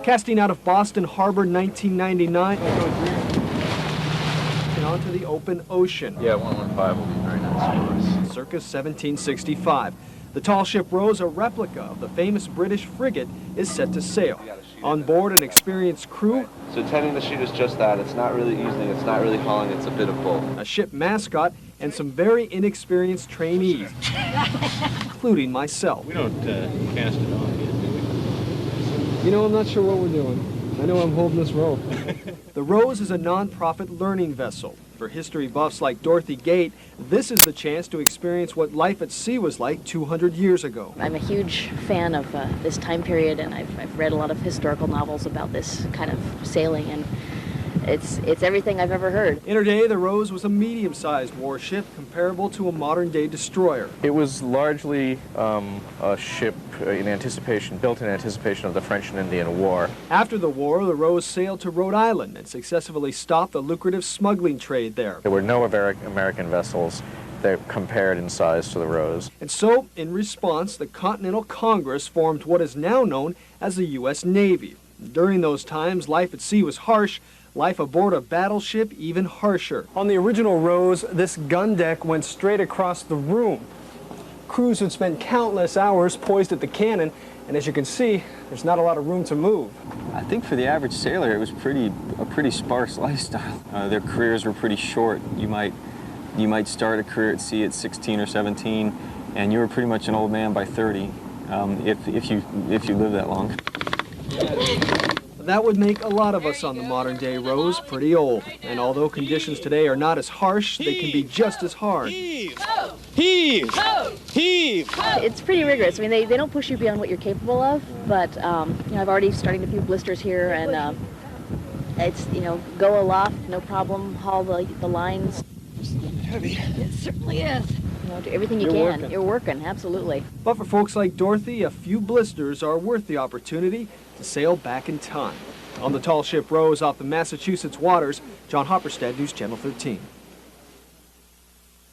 Casting out of Boston Harbor 1999 and onto the open ocean. Yeah, 115 will be very nice for us. Circa 1765. The tall ship Rose, a replica of the famous British frigate, is set to sail. On board, an experienced crew. So tending the sheet is just that. It's not really easing, it's not really hauling, it's a bit of both. A ship mascot, and some very inexperienced trainees, including myself. We don't cast it off yet, do we? You know, I'm not sure what we're doing. I know I'm holding this rope. The Rose is a non-profit learning vessel. For history buffs like Dorothy Gate, this is the chance to experience what life at sea was like 200 years ago. I'm a huge fan of this time period, and I've read a lot of historical novels about this kind of sailing, and it's everything I've ever heard. In her day, the Rose was a medium-sized warship comparable to a modern-day destroyer. It was largely a ship built in anticipation of the French and Indian War. After the war, the Rose sailed to Rhode Island and successfully stopped the lucrative smuggling trade there. There were no American vessels that compared in size to the Rose. And so, in response, the Continental Congress formed what is now known as the U.S. Navy. During those times, life at sea was harsh, life aboard a battleship even harsher. On the original Rose, this gun deck went straight across the room. Crews would spend countless hours poised at the cannon, and as you can see, there's not a lot of room to move. I think for the average sailor, it was a pretty sparse lifestyle. Their careers were pretty short. You might start a career at sea at 16 or 17, and you were pretty much an old man by 30, if you live that long. That would make a lot of us on the modern-day Rose pretty old. And although conditions today are not as harsh, they can be just as hard. Heave! Heave! Heave! It's pretty rigorous. I mean, they don't push you beyond what you're capable of, but you know, I've already started a few blisters here, and it's, you know, go aloft, no problem, haul the lines. It's a little bit heavy. It certainly is. You know, do everything you You're can. working. You're working, absolutely. But for folks like Dorothy, a few blisters are worth the opportunity to sail back in time. On the tall ship Rose off the Massachusetts waters, John Hopperstead, News Channel 13.